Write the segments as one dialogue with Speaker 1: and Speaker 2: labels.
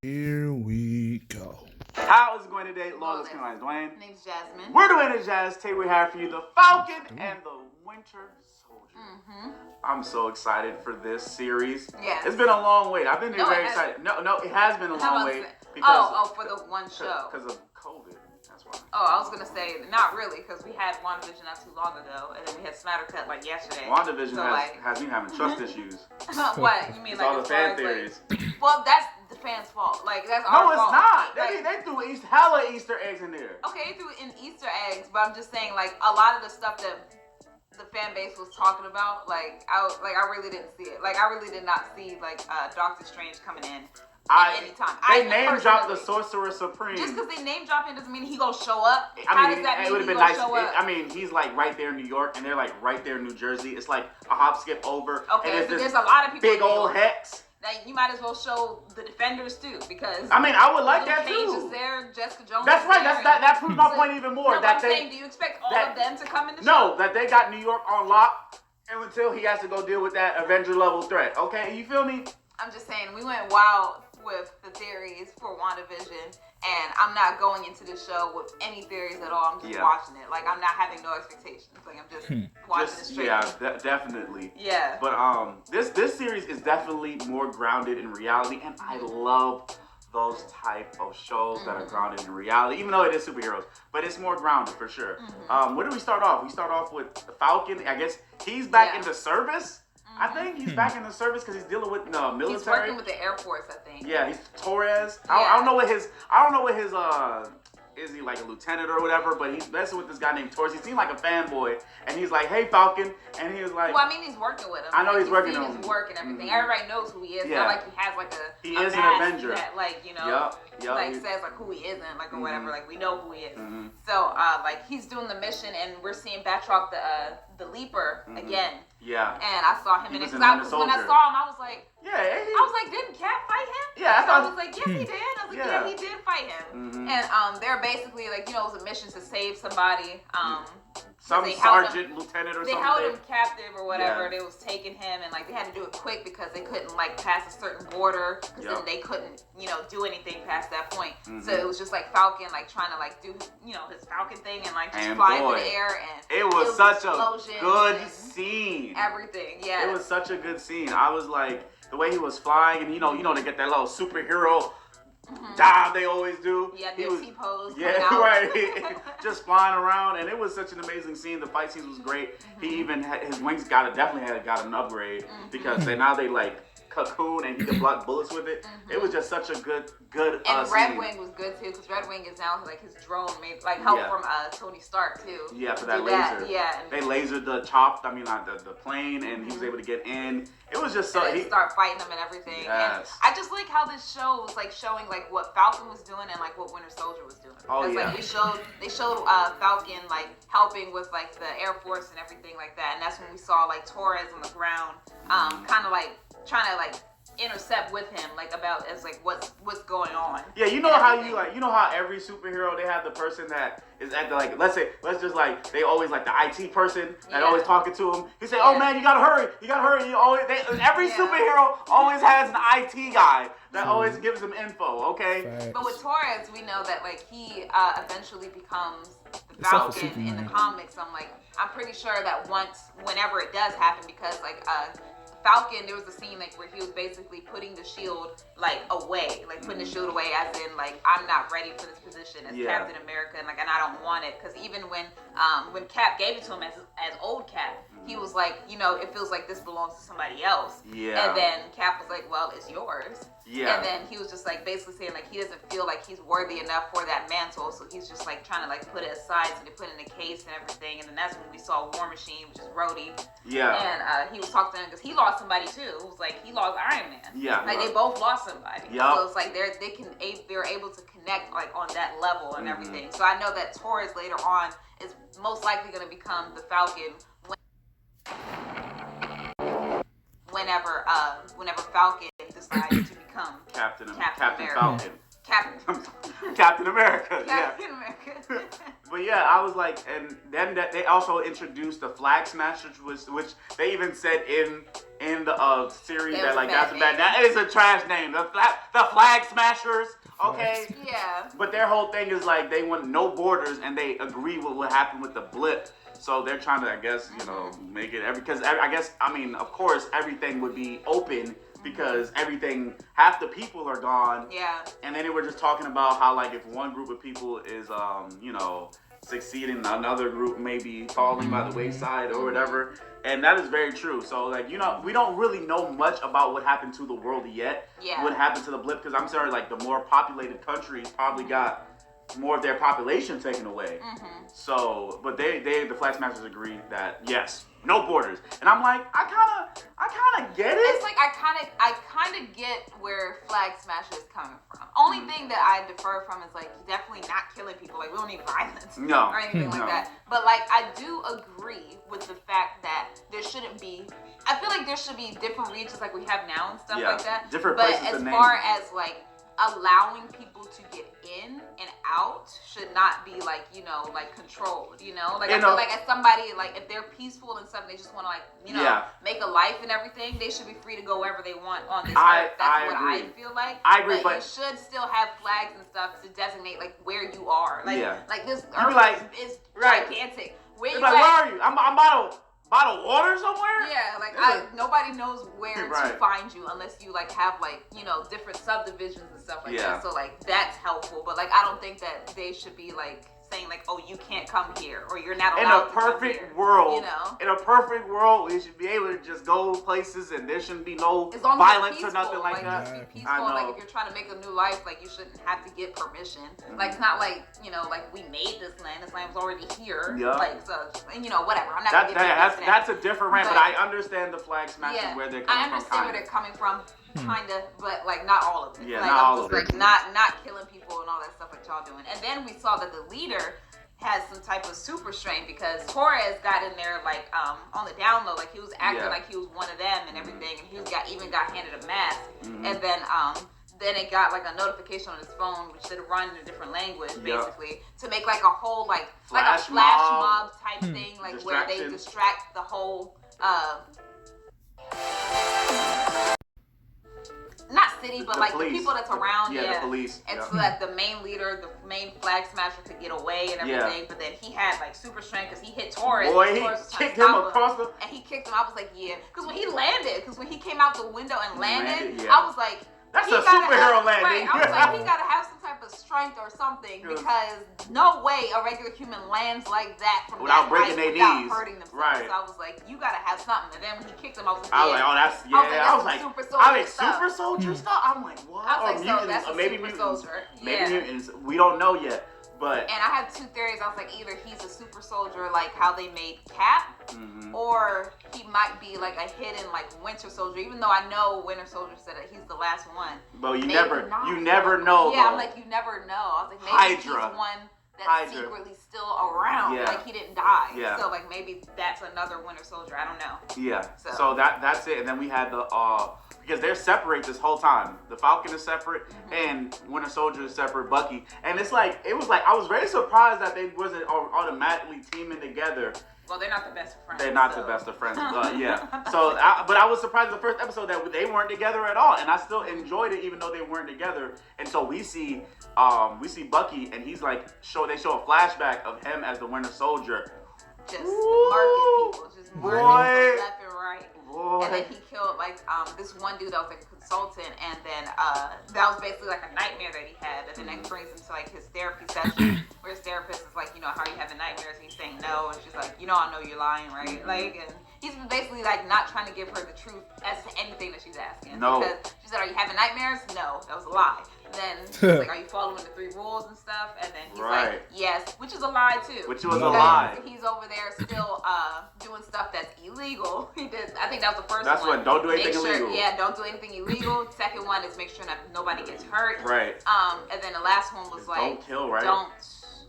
Speaker 1: Here we go.
Speaker 2: How is it going today? Lord, my name's Dwayne.
Speaker 3: My name's Jasmine.
Speaker 2: We're doing the Jazz. Today we have for you the Falcon and the Winter Soldier. I'm so excited for this series.
Speaker 3: Yes.
Speaker 2: It's been a long wait. I've been very excited. No, it has been a long wait.
Speaker 3: Because for the one show.
Speaker 2: Because of COVID. That's why.
Speaker 3: Oh, I was going to say, not really, because we had WandaVision not too long ago, and then we had Snyder Cut like yesterday.
Speaker 2: WandaVision has me having trust issues.
Speaker 3: What? You mean
Speaker 2: it's all the fan theories.
Speaker 3: Well, that's the fans' fault. Like, that's our
Speaker 2: fault. No, it's not.
Speaker 3: Like,
Speaker 2: they threw hella Easter eggs in there.
Speaker 3: Okay, they threw in Easter eggs, but I'm just saying, like, a lot of the stuff that the fan base was talking about, I really didn't see it. Like, I really did not see, Doctor Strange coming in. Anytime.
Speaker 2: They name dropped the Sorcerer Supreme.
Speaker 3: Just because they name drop him doesn't mean he gonna show up.
Speaker 2: How
Speaker 3: does that mean
Speaker 2: it would have been nice. He's like right there in New York, and they're like right there in New Jersey. It's like a hop, skip over.
Speaker 3: Okay, and there's a lot of people.
Speaker 2: Big old Hex.
Speaker 3: Now you might as well show the Defenders too, because
Speaker 2: I would like that
Speaker 3: Cage
Speaker 2: too.
Speaker 3: Is there, Jessica Jones.
Speaker 2: That's right.
Speaker 3: There,
Speaker 2: that proves my point even more.
Speaker 3: No, do you expect all of them to come in the show?
Speaker 2: No, that they got New York on lock, and until he has to go deal with that Avenger level threat. Okay, you feel me?
Speaker 3: I'm just saying we went wild with the theories for WandaVision, and I'm not going into the show with any theories at all. I'm just watching it. Like, I'm not having no expectations. Like, I'm just watching it straight.
Speaker 2: Yeah, definitely.
Speaker 3: Yeah.
Speaker 2: But this series is definitely more grounded in reality, and I love those type of shows that are grounded in reality, even though it is superheroes, but it's more grounded for sure. Where do we start off? We start off with the Falcon. I guess he's back in the service. I think he's back in the service because he's dealing with the military.
Speaker 3: He's working with the Air Force, I think.
Speaker 2: Yeah, he's Torres. I don't know what his is he like a lieutenant or whatever, but he's messing with this guy named Torres. He seemed like a fanboy, and he's like, "Hey, Falcon," and he was like,
Speaker 3: "Well, I mean, he's working with him.
Speaker 2: I know he's working with him.
Speaker 3: His work and everything. Everybody knows who he is.
Speaker 2: Yeah.
Speaker 3: Not like he has like a
Speaker 2: he is an Avenger
Speaker 3: that says like who he isn't or whatever. Like we know who he is. So he's doing the mission, and we're seeing Batroc the Leaper again.
Speaker 2: Yeah.
Speaker 3: And I saw him in it. When I saw him, I was like, didn't Cap fight him?
Speaker 2: Yeah.
Speaker 3: I was like, yes, he did. I was like, yeah, he did fight him. And they're basically like, it was a mission to save somebody.
Speaker 2: Some sergeant, lieutenant, or something.
Speaker 3: They held him captive or whatever. They was taking him, and they had to do it quick because they couldn't pass a certain border, because then they couldn't do anything past that point. So it was just like Falcon trying to do his Falcon thing and just fly through the air, and
Speaker 2: it was such a good scene.
Speaker 3: Everything, yeah.
Speaker 2: It was such a good scene. I was like, the way he was flying, and they get that little superhero dive they always do.
Speaker 3: Yeah, the T-pose.
Speaker 2: Yeah, right. Just flying around, and it was such an amazing scene. The fight scenes was great. He even his wings definitely got an upgrade because now they cocoon and he could block bullets with it. It was just such a good
Speaker 3: and
Speaker 2: scene.
Speaker 3: Red Wing was good too, because Red Wing is now his drone made help from Tony Stark too.
Speaker 2: Yeah, for that laser.
Speaker 3: Yeah.
Speaker 2: They lasered the plane, and he was able to get in. It was just so
Speaker 3: he start fighting them and everything.
Speaker 2: Yes.
Speaker 3: And I just like how this show was showing what Falcon was doing and what Winter Soldier was doing.
Speaker 2: Oh yeah.
Speaker 3: They showed Falcon helping with the Air Force and everything like that, and that's when we saw Torres on the ground, kind of trying to intercept with him about what's going on.
Speaker 2: Yeah, how every superhero, they have the person that is at the let's just they always the IT person that always talking to him. He say, "Oh man, you gotta hurry. Every superhero always has an IT guy that always gives them info. Okay.
Speaker 1: Facts.
Speaker 3: But with Torres, we know that he eventually becomes the Falcon in the comics. I'm pretty sure that whenever it does happen, because Falcon, there was a scene where he was basically putting the shield away, putting the shield away, as in I'm not ready for this position as Captain America, and I don't want it, because even when Cap gave it to him as old Cap, he was it feels like this belongs to somebody else.
Speaker 2: Yeah.
Speaker 3: And then Cap was like, well, it's yours.
Speaker 2: Yeah.
Speaker 3: And then he was just basically saying he doesn't feel like he's worthy enough for that mantle, so he's just trying to put it aside, so they put it in a case and everything. And then that's when we saw War Machine, which is Rhodey.
Speaker 2: Yeah.
Speaker 3: And he was talking to him because he lost somebody too. It was he lost Iron Man.
Speaker 2: Yeah.
Speaker 3: They both lost somebody.
Speaker 2: Yep.
Speaker 3: So it's they're able to connect on that level and everything. So I know that Torres later on is most likely going to become the Falcon whenever Falcon decides to become
Speaker 2: Captain
Speaker 3: America.
Speaker 2: Falcon. Captain America.
Speaker 3: Captain America.
Speaker 2: But yeah, I was like, and then that they also introduced the Flag Smashers, which they even said in the series that like that's bad. That is a trash name. The Flag Smashers. Okay.
Speaker 3: Yeah.
Speaker 2: But their whole thing is like they want no borders, and they agree with what happened with the blip. So they're trying to, I guess, make it because I guess, I mean, of course, everything would be open because half the people are gone.
Speaker 3: Yeah.
Speaker 2: And then they were just talking about how, like, if one group of people is, succeeding, another group may be falling by the wayside or whatever. And that is very true. So, like, we don't really know much about what happened to the world yet.
Speaker 3: Yeah.
Speaker 2: What happened to the blip, because I'm sorry, like, the more populated countries probably got more of their population taken away. So, but the Flag Smashers agreed that yes, no borders, and I'm like, I kind of get it.
Speaker 3: It's like I kind of get where Flag Smashers is coming from. Only thing that I defer from is like definitely not killing people. Like we don't need violence or anything like that. But like I do agree with the fact that there shouldn't be. I feel like there should be different regions like we have now and stuff like that.
Speaker 2: Different
Speaker 3: but
Speaker 2: places.
Speaker 3: as far as like allowing people to get in and out should not be like like controlled, like I feel like as somebody, like if they're peaceful and stuff, they just want to like make a life and everything, they should be free to go wherever they want on this earth. That's what I feel like.
Speaker 2: I agree, but
Speaker 3: you should still have flags and stuff to designate like where you are, like this earth is gigantic. Where you
Speaker 2: like,
Speaker 3: at?
Speaker 2: where are you? I'm bottled water somewhere?
Speaker 3: Yeah, like nobody knows where to find you unless you like have like different subdivisions and stuff like that. So like that's helpful, but like I don't think that they should be like saying like, oh, you can't come here or you're not allowed to come here.
Speaker 2: In a perfect world, we should be able to just go places and there shouldn't be no violence or nothing like that.
Speaker 3: Just be peaceful. Like if you're trying to make a new life, like you shouldn't have to get permission. Like it's not like like we made this land. This land was already here. Yeah. Like so, and whatever. I'm not gonna get into
Speaker 2: that's a different rant, but I understand the Flag Smashers where they're coming from.
Speaker 3: I understand where they're coming from. Kinda, but like not all of it.
Speaker 2: Yeah,
Speaker 3: like,
Speaker 2: not all of it.
Speaker 3: Like not killing people and all that stuff like y'all doing. And then we saw that the leader has some type of super strength because Torres got in there like on the down low, like he was acting like he was one of them and everything, and he got handed a mask, and then it got like a notification on his phone which said run in a different language basically to make like a whole like a flash mob type thing, like where they distract the whole not city, but like police. The people that's around,
Speaker 2: the police,
Speaker 3: and so that the main leader, the main Flag Smasher, could get away and everything. But then he had like super strength because he hit Torres.
Speaker 2: Boy, he kicked him across the.
Speaker 3: And he kicked him. I was like, yeah, because when he came out the window and landed, I was like.
Speaker 2: That's a superhero landing.
Speaker 3: Right. I was like, he gotta have some type of strength or something because no way a regular human lands like that from
Speaker 2: without
Speaker 3: that
Speaker 2: breaking
Speaker 3: height
Speaker 2: their
Speaker 3: without
Speaker 2: knees.
Speaker 3: hurting themselves.
Speaker 2: Right.
Speaker 3: So I was like, you gotta have something. And then when he kicked him, I was like,
Speaker 2: oh, that's
Speaker 3: I was like,
Speaker 2: super soldier stuff. I'm like, what?
Speaker 3: I was like, so that's a
Speaker 2: maybe
Speaker 3: super
Speaker 2: mutants.
Speaker 3: soldier.
Speaker 2: Maybe mutants. We don't know yet. But
Speaker 3: and I had two theories. I was like, either he's a super soldier, like how they made Cap, or he might be like a hidden like Winter Soldier. Even though I know Winter Soldier said that he's the last one.
Speaker 2: But you never know.
Speaker 3: Yeah, I'm like, you never know. I was like, maybe he's one that's secretly still around.
Speaker 2: Yeah.
Speaker 3: Like he didn't die.
Speaker 2: Yeah.
Speaker 3: So like maybe that's another Winter Soldier. I don't know.
Speaker 2: Yeah. So that's it. And then we had the because they're separate this whole time. The Falcon is separate and Winter Soldier is separate, Bucky. And it was like I was very surprised that they wasn't automatically teaming together.
Speaker 3: Well, they're not the best of friends.
Speaker 2: They're not the best of friends. Yeah. So, but I was surprised in the first episode that they weren't together at all, and I still enjoyed it even though they weren't together. And so we see Bucky, and he's like they show a flashback of him as the Winter Soldier.
Speaker 3: Just marking people, just marking people left and right.
Speaker 2: Boy.
Speaker 3: And then he killed like this one dude that was like a consultant, and then that was basically like a nightmare that he had. And then that brings him to like his therapy session, where his therapist is like, how are you having nightmares? And he's saying no, and she's like, I know you're lying, right? Like, and he's basically like not trying to give her the truth as to anything that she's asking.
Speaker 2: No.
Speaker 3: Because she said, are you having nightmares? No, that was a lie. Then he's like, are you following the 3 rules and stuff? And then he's like, yes, which is a lie too.
Speaker 2: Which was a lie.
Speaker 3: He's over there still doing stuff that's illegal. He did. I think that was the first one.
Speaker 2: That's one. Don't do anything illegal.
Speaker 3: Yeah, don't do anything illegal. Second one is make sure that nobody gets hurt.
Speaker 2: Right.
Speaker 3: And then the last one was like,
Speaker 2: don't kill, right?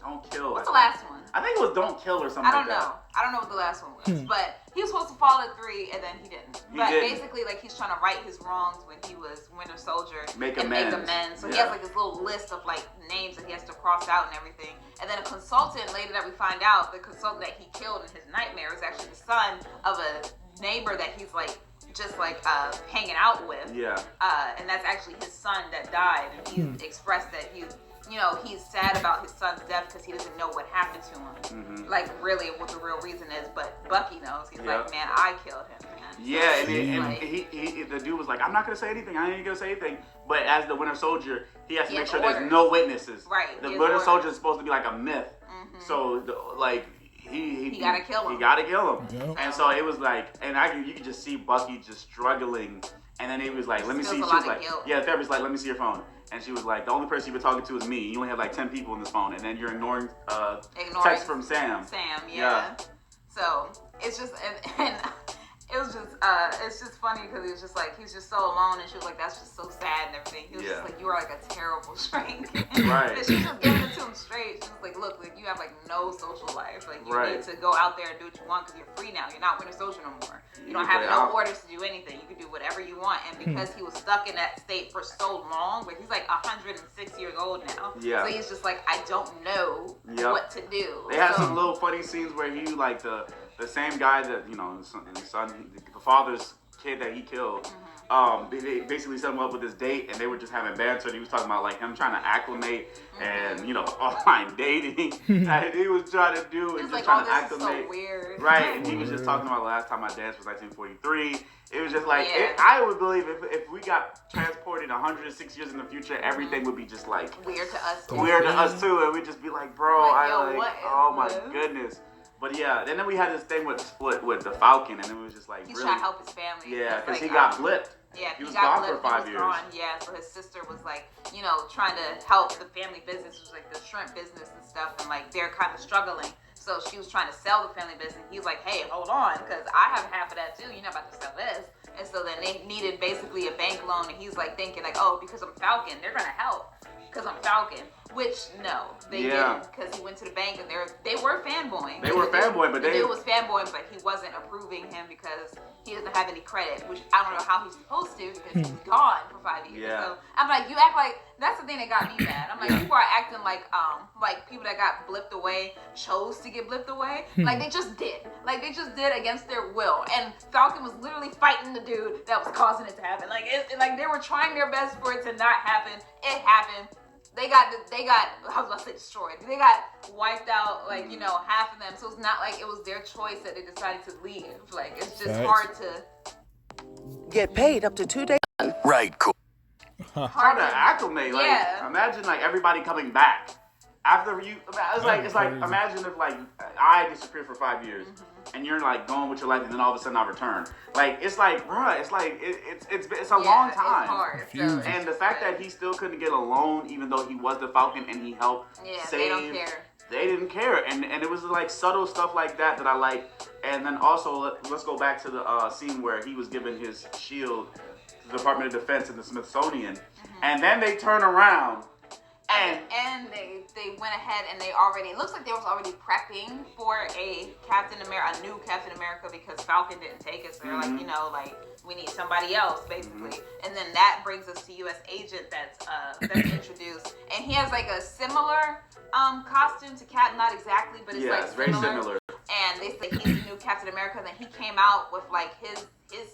Speaker 2: Don't Kill.
Speaker 3: What's the last one?
Speaker 2: I think it was Don't Kill or something like that.
Speaker 3: I don't know what the last one was, but he was supposed to fall at 3 and then he didn't. Basically, like, he's trying to right his wrongs when he was Winter Soldier.
Speaker 2: Make amends.
Speaker 3: So he has like this little list of like names that he has to cross out and everything. And then a consultant later that we find out, the consultant that he killed in his nightmare is actually the son of a neighbor that he's like just like hanging out with.
Speaker 2: Yeah.
Speaker 3: And that's actually his son that died, and he expressed that he's sad about his son's death because he doesn't know what happened to him. Mm-hmm. Like, really, what the real reason is. But Bucky knows. He's like, man, I killed him, man.
Speaker 2: Yeah, and the dude was like, I'm not going to say anything. I ain't going to say anything. But as the Winter Soldier, he has to make sure there's no witnesses.
Speaker 3: Right.
Speaker 2: The Winter Soldier is supposed to be like a myth. Mm-hmm. So, he got to kill him. He got to kill him. Yep. And so it was like, and you could just see Bucky just struggling. And then he was like, let me see. She was like, the therapist like, let me see your phone. And she was like, the only person you've been talking to is me. You only have like 10 people in this phone. And then you're ignoring text from Sam.
Speaker 3: Yeah. So it's just, and it was just, it's just funny because he's just so alone. And she was like, that's just so sad and everything. He was just like, you are like a terrible shrink.
Speaker 2: Right.
Speaker 3: And she was just giving it to him straight. She was like, look, you have like no social life. Like, you need to go out there and do what you want because you're free now. You're not Winter Soldier no more. You don't have no orders to do anything. You can do whatever you want. And because he was stuck in that state for so long, but he's like 106 years old now. Yeah. So he's just like, I don't know what to do.
Speaker 2: They had some little funny scenes where he like the same guy that, his son, the father's kid that he killed, they basically set him up with this date, and they were just having banter. And he was talking about like him trying to acclimate and online dating that he was trying to do, and just trying to acclimate.
Speaker 3: So weird.
Speaker 2: Right, and he was just talking about the last time I danced was 1943. It was just like I would believe if we got transported 106 years in the future, everything would be just like
Speaker 3: weird to us.
Speaker 2: Weird to us too, and we'd just be like, bro, oh my
Speaker 3: this?
Speaker 2: Goodness. But yeah, and then we had this thing with the Falcon, and it was just like
Speaker 3: he's trying to help his family.
Speaker 2: Yeah, because he got blipped.
Speaker 3: Yeah,
Speaker 2: he was gone for 5 years.
Speaker 3: Yeah, so his sister was like, trying to help the family business, which was like the shrimp business and stuff, and like they're kind of struggling. So she was trying to sell the family business. He was like, hey, hold on, because I have half of that too. You're not about to sell this. And so then they needed basically a bank loan, and he's like thinking like, oh, because I'm Falcon, they're gonna help. Because I'm Falcon, which no, they didn't, because he went to the bank and they were fanboying.
Speaker 2: They were fanboying, but
Speaker 3: the dude was fanboying, but he wasn't approving him because he doesn't have any credit, which I don't know how he's supposed to because he's gone for 5 years.
Speaker 2: Yeah.
Speaker 3: So I'm like, you act like that's the thing that got me mad. I'm like, people are acting like people that got blipped away chose to get blipped away. Like they just did against their will. And Falcon was literally fighting the dude that was causing it to happen. Like they were trying their best for it to not happen. It happened. They got I was about to say destroyed. They got wiped out, like, half of them. So it's not like it was their choice that they decided to leave. Like, it's just hard to
Speaker 4: get paid up to 2 days. Right, cool.
Speaker 2: Hard to acclimate. Like, imagine like everybody coming back after you. It's like imagine if like I disappeared for 5 years. And you're like going with your life, and then all of a sudden I return. Like it's like, bruh, it's like it's a long time.
Speaker 3: It's hard.
Speaker 2: And the fact that he still couldn't get a loan, even though he was the Falcon and he helped save.
Speaker 3: They don't care.
Speaker 2: They didn't care, and it was like subtle stuff like that I like. And then also let's go back to the scene where he was giving his shield to the Department of Defense and the Smithsonian, and then they turn around.
Speaker 3: And they went ahead and it looks like they was already prepping for a new Captain America because Falcon didn't take it. So they're like, we need somebody else basically. And then that brings us to U.S. Agent that's introduced. And he has like a similar costume to Cap, not exactly, but it's like
Speaker 2: very similar.
Speaker 3: And they say he's the new Captain America. And then he came out with like his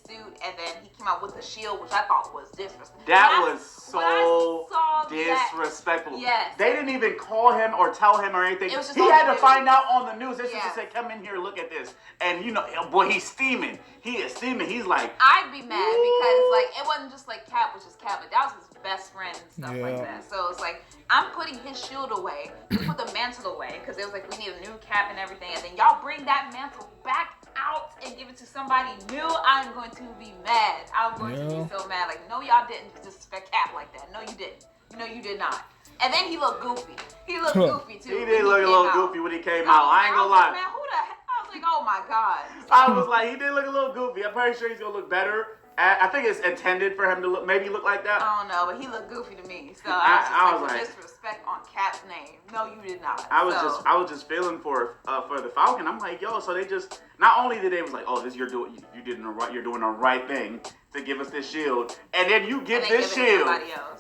Speaker 3: suit, and then he came out with the shield, which I thought was disrespectful.
Speaker 2: That was so disrespectful.
Speaker 3: Yes.
Speaker 2: They didn't even call him or tell him or anything. He had to find out on the news. They just said, come in here, look at this. And boy, he's steaming. He is steaming. He's like,
Speaker 3: I'd be mad because like it wasn't just like Cap was just Cap, but that was his best friend and stuff like that. So it's like, I'm putting his shield away. You put the mantle away because it was like, we need a new Cap and everything. And then y'all bring that mantle back out and give it to somebody new. I'm going to be mad. I'm going to be so mad. Like, no, y'all didn't disrespect Cap like that. No, you didn't. No, you did not. And then he looked goofy. He looked goofy too.
Speaker 2: He did look a little goofy when he came out. I ain't gonna lie.
Speaker 3: Man, who the hell? I was like, oh my god.
Speaker 2: I was like, he did look a little goofy. I'm pretty sure he's gonna look better. I think it's intended for him to look like that.
Speaker 3: I don't know, but he looked goofy to me. So I was just like, disrespect on Cap. Cap's name. No, you did not.
Speaker 2: I was just feeling for the Falcon. I'm like, yo, so they just not only did they was like, oh, this you're doing the right thing to give us this shield, and then you give this shield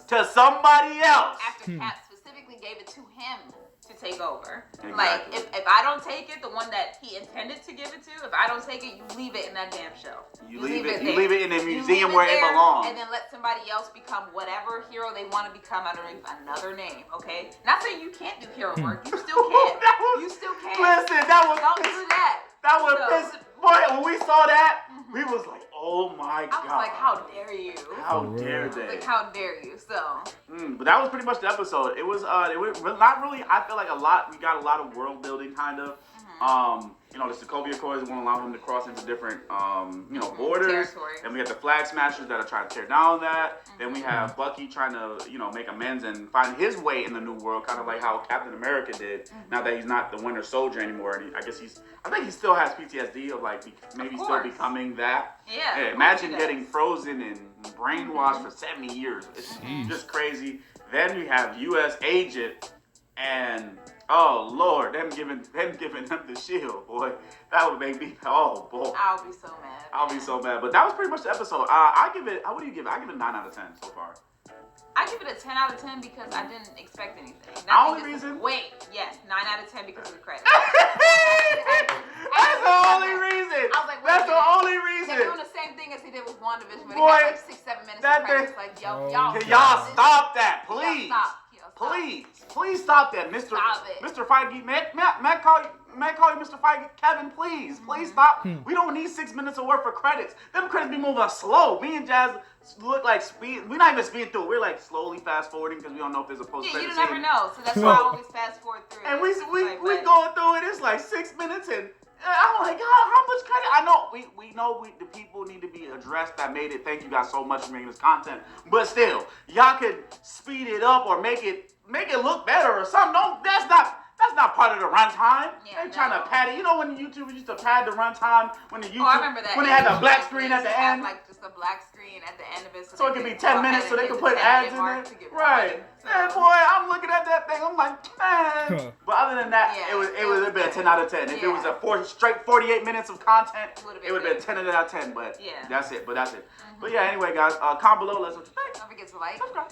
Speaker 2: to somebody else.
Speaker 3: After Cap specifically gave it to him to take over.
Speaker 2: Exactly.
Speaker 3: Like, if I don't take it, the one that he intended to give it to, if I don't take it, you leave it in that damn shelf.
Speaker 2: You leave it in the museum where it belongs.
Speaker 3: And then let somebody else become whatever hero they want to become underneath another name, okay? Not saying you can't do hero work. You still can. You still can.
Speaker 2: Listen, that was...
Speaker 3: Don't do that.
Speaker 2: That was piss. Boy, when we saw that, we was like, oh my God.
Speaker 3: I was like, how dare you?
Speaker 2: How dare they?
Speaker 3: Like, how dare you? So.
Speaker 2: But that was pretty much the episode. It was not really, I feel like we got a lot of world building kind of. You know, the Sokovia Accords won't allow him to cross into different, borders.
Speaker 3: Territories.
Speaker 2: And we got the Flag Smashers that are trying to tear down that. Then we have Bucky trying to, make amends and find his way in the new world, kind of like how Captain America did. Now that he's not the Winter Soldier anymore, and I think he still has PTSD of like maybe still becoming that.
Speaker 3: Yeah.
Speaker 2: Imagine getting frozen and brainwashed for 70 years. It's just crazy. Then we have U.S. Agent and. Oh Lord, them giving him the shield, boy. That would make me
Speaker 3: I'll be so mad.
Speaker 2: I'll be so mad. But that was pretty much the episode. I give it. What do you give it? I give it a 9 out of 10 so far.
Speaker 3: I give it a 10 out of 10 because I didn't expect anything.
Speaker 2: The only reason.
Speaker 3: Yes, 9 out of 10 because of the credits.
Speaker 2: That's the only reason.
Speaker 3: I was like,
Speaker 2: that's the only reason.
Speaker 3: They're doing the same thing as he did with WandaVision, where he had like 6-7 minutes of credits. Like, y'all
Speaker 2: stop that, please. Please stop that, Mr.
Speaker 3: Stop it.
Speaker 2: Mr. Feige. May I call you Mr. Feige? Kevin, please stop. We don't need 6 minutes of work for credits. Them credits be moving slow. Me and Jazz look like speed. We're not even speeding through. We're like slowly fast forwarding because we don't know if there's a post credit
Speaker 3: you
Speaker 2: scene.
Speaker 3: never know, so that's why I always fast forward through.
Speaker 2: And we going through it. It's like 6 minutes and. I'm like, how much credit? I know we know the people need to be addressed that made it. Thank you guys so much for making this content. But still, y'all could speed it up or make it look better or something. That's not part of the runtime. They trying to pad it. You know when YouTubers used to pad the runtime when
Speaker 3: I remember that.
Speaker 2: When they had the black screen at the end.
Speaker 3: Like just a black screen at the end of it.
Speaker 2: So it could be 10 minutes so they could put ads in it. Right. And boy, I'm looking at that thing. I'm like, man. But other than that, it would have been a 10 out of 10. If it was a straight 48 minutes of content, it would have been 10 out of 10. But that's it. But yeah, anyway, guys, comment below. Let's know what you think.
Speaker 3: Don't forget to like,
Speaker 2: subscribe.